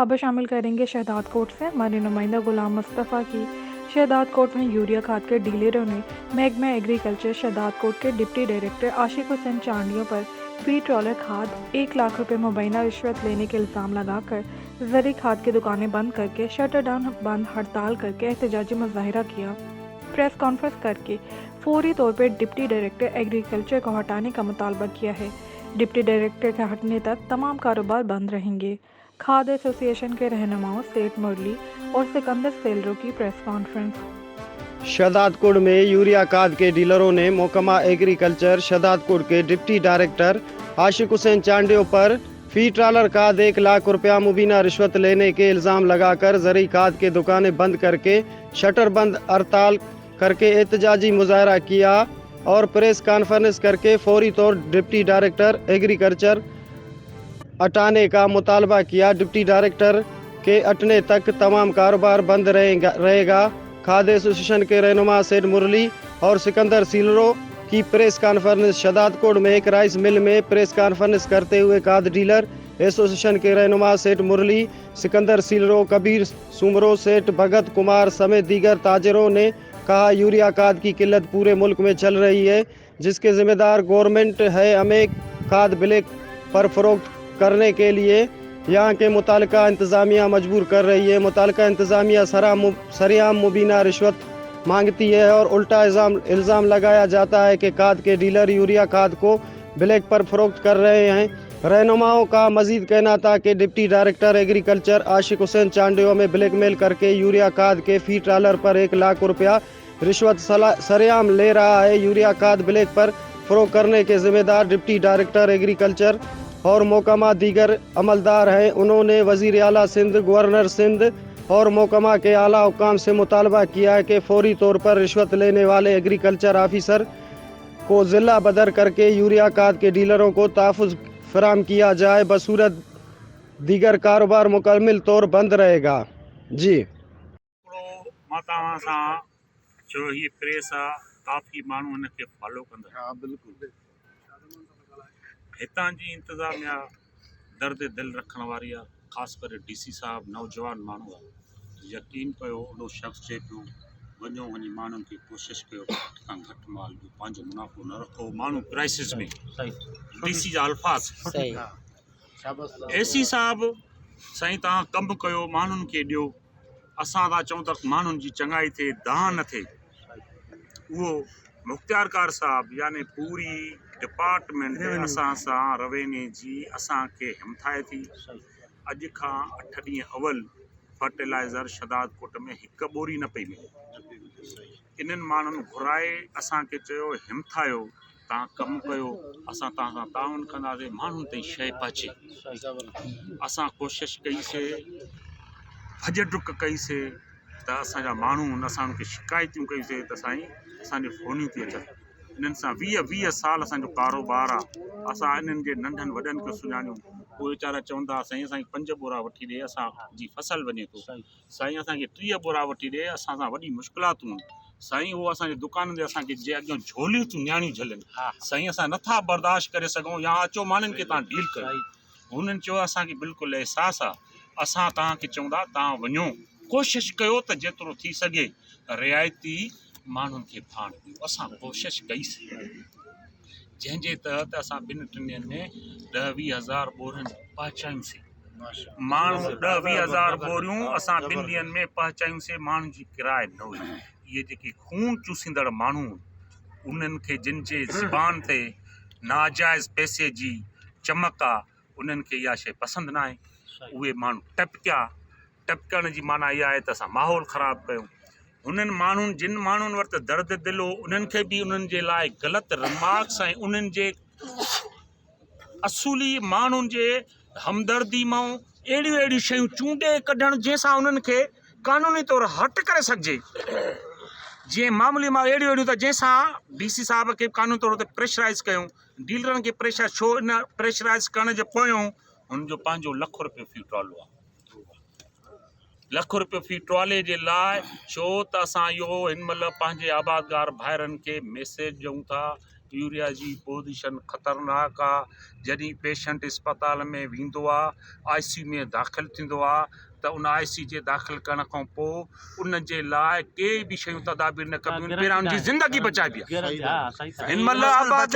खबर शामिल करेंगे शहदाद कोट से। हमारे नुमाइंदा गुलाम मुस्तफ़ा की शहदाद कोट में यूरिया खाद के डीलरों ने महकमा एग्रीकल्चर शहदाद कोट के डिप्टी डायरेक्टर आशिक हुसैन चांडियों पर फी ट्रॉलर खाद 1 लाख रुपए मुबैना रिश्वत लेने के इल्ज़ाम लगाकर ज़री खाद की दुकानें बंद करके शटर डाउन बंद हड़ताल करके एहतजाजी मुजाहिरा किया। प्रेस कॉन्फ्रेंस करके फौरी तौर पर डिप्टी डायरेक्टर एग्रीकल्चर को हटाने का मुतालबा किया है। डिप्टी डायरेक्टर के हटने तक तमाम कारोबार बंद रहेंगे। खाद एसोसिएशन के रहनुमाओं सेठ मुरली और सिकंदर सेलरों की प्रेस कॉन्फ्रेंस। शहदादकोट में यूरिया खाद के डीलरों ने महकमा एग्रीकल्चर शहदादकोट के डिप्टी डायरेक्टर आशिक हुसैन चांडियों पर फी ट्रालर खाद 1 लाख रुपया मुबीना रिश्वत लेने के इल्ज़ाम लगाकर ज़री खाद के दुकानें बंद करके शटर बंद हड़ताल करके एहतजाजी मुजाहरा किया और प्रेस कॉन्फ्रेंस करके फौरी तौर डिप्टी डायरेक्टर एग्रीकल्चर हटाने का मुतालबा किया। डिप्टी डायरेक्टर के हटने तक तमाम कारोबार बंद रहेगा। खाद एसोसिएशन के रहनुमा सेठ मुरली और सिकंदर सीलरो की प्रेस कॉन्फ्रेंस। शहदादकोट में एक राइस मिल में प्रेस कॉन्फ्रेंस करते हुए खाद डीलर एसोसिएशन के रहनुमा सेठ मुरली, सिकंदर सीलरो, कबीर सुमरो, सेठ भगत कुमार समेत दीगर ताजरों ने कहा यूरिया खाद की किल्लत पूरे मुल्क में चल रही है, जिसके जिम्मेदार गवर्नमेंट है। हमें खाद ब्लैक पर फरोख्त करने के लिए यहाँ के मुतालिका इंतज़ामिया मजबूर कर रही है। मुतालिका इंतज़ामिया सरेआम मुबीना रिश्वत मांगती है और उल्टा इल्ज़ाम लगाया जाता है कि खाद के डीलर यूरिया खाद को ब्लैक पर फरोख्त कर रहे हैं। रहनुमाओं का मजीद कहना था कि डिप्टी डायरेक्टर एग्रीकल्चर आशिक हुसैन चांडियों में ब्लैकमेल करके यूरिया खाद के फी ट्रालर पर 1 लाख रुपया रिश्वत सरेआम ले रहा है। यूरिया खाद ब्लैक पर फरोख्त करने के जिम्मेदार डिप्टी डायरेक्टर एग्रीकल्चर और महकमा दीगर अमलदार हैं। उन्होंने वज़ीर आला सिंध, गवर्नर सिंध और महकमा के आला हुकाम से मुतालबा किया है कि फौरी तौर पर रिश्वत लेने वाले एग्रीकल्चर ऑफिसर को ज़िला बदर करके यूरिया खाद के डीलरों को तहफ़्फ़ुज़ फराहम किया जाए, बसूरत दीगर कारोबार मुकम्मल तौर बंद रहेगा। जी जो ये प्रेस आहे काफ़ी माण्हू हिनखे फॉलो कंदा। हाँ बिल्कुल। हितां जी इंतज़ामिया दर्द दिल रखण वारी आहे, ख़ासि करे DC साहब नौजवान माण्हू आहे। यकीन कयो उहो शख़्स चए पियो वञो वञी माण्हुनि खे कोशिशि कयो घटि खां घटि माल ॾियो, पंहिंजो मुनाफ़ो न रखो। माण्हू क्राइसिस में DC जा अल्फाज़ AC साहब साईं तव्हां कमु कयो माण्हुनि खे ॾियो। असां था चऊं त माण्हुनि जी चङाई थिए, दाह न थिए। उहो मुख़्तियार कार साहब यानी पूरी डिपार्टमेंट असां सां रवेने जी असांखे हिमथाए थी। अॼु खां 8 ॾींहं अवल फर्टिलाइज़र शहदादकोट में हिकु ॿोरी न पई मिले। इन्हनि माण्हुनि घुराए असांखे चयो, हिमथायो, तव्हां कमु कयो, असां तव्हां सां ताउन कंदासीं, माण्हुनि ताईं शइ पहुचे। असां कोशिशि कईसीं, भॼ डुक कईसीं त असांजा माण्हू असां उनखे शिकायतूं कईसीं त साईं असांजी फ़ोनियूं थी अचनि। इन्हनि सां 20 साल असांजो कारोबार आहे। असां इन्हनि जे नंढनि वॾनि खे सुञाणियूं। उहे वीचारा चवंदा साईं असांखे 5 बोरा वठी ॾे, असांजी फसल वञे थो। साईं असांखे 30 बोरा वठी ॾे, असां सां वॾी मुश्किलातूं आहिनि। साईं उहो असांजे दुकान ते असांखे जे अॻियां झोलियूं थियूं न्याणियूं झलनि। साईं असां नथा बर्दाश्त करे सघूं, या अचो माण्हुनि खे तव्हां डील कयो। हुननि चयो असांखे बिल्कुलु अहसासु आहे, असां तव्हांखे चवंदा तव्हां वञो, कोशिशि कयो त जेतिरो थी सघे रिआयती माण्हुनि खे फाण ॾियो। असां कोशिशि कईसीं, जंहिंजे तहत असां 2-3 ॾींहंनि में 10-20 हज़ार बोरियूं पहुचायूंसीं। माण्हू 10-20 हज़ार बोरियूं असां 2 ॾींहंनि में पहुचायूंसीं। माण्हुनि जी किराए न हुई। इहे जेके खून चूसींदड़ माण्हू उन्हनि खे जिन जे ज़बान ते नाजाइज़ पैसे जी चमक आहे, उन्हनि खे इहा शइ पसंदि न आहे। उहे माण्हू टपकण जी माना इहा आहे त असां माहौल ख़राबु कयूं। उन्हनि माण्हुनि जिन माण्हुनि वटि दर्द दिल हो उन्हनि खे बि उन्हनि जे लाइ ग़लति रिमार्क्स ऐं उन्हनि जे असूली माण्हुनि जे हमदर्दी मां अहिड़ियूं शयूं चूंडे कढणु जंहिंसां उन्हनि खे कानूनी तौरु हट करे सघिजे। जीअं मामूली मां अहिड़ियूं त जंहिंसां DC साहब खे कानूनी तौर ते प्रेशराइज़ कयूं। डीलरनि खे प्रेशर छो इन प्रेशराइज़ करण जे पोयों हुनजो पंहिंजो ₹1 रुपयो फी ट्रॉलो आहे। ₹1 फी ट्रॉले जे लाइ छो त असां इहो हिन महिल पंहिंजे आबादगार भाइरनि खे मैसेज ॾियूं था यूरिया जी पोजीशन ख़तरनाक आहे। जॾहिं पेशेंट अस्पताल में वेंदो आहे, ICU में दाख़िल थींदो आहे, त उन ICU जे दाख़िल करण खां पोइ उन जे लाइ के बि शयूं तदाबीर न कबियूं, पहिरां उनजी ज़िंदगी बचाइबी आहे। हिन महिल आबाद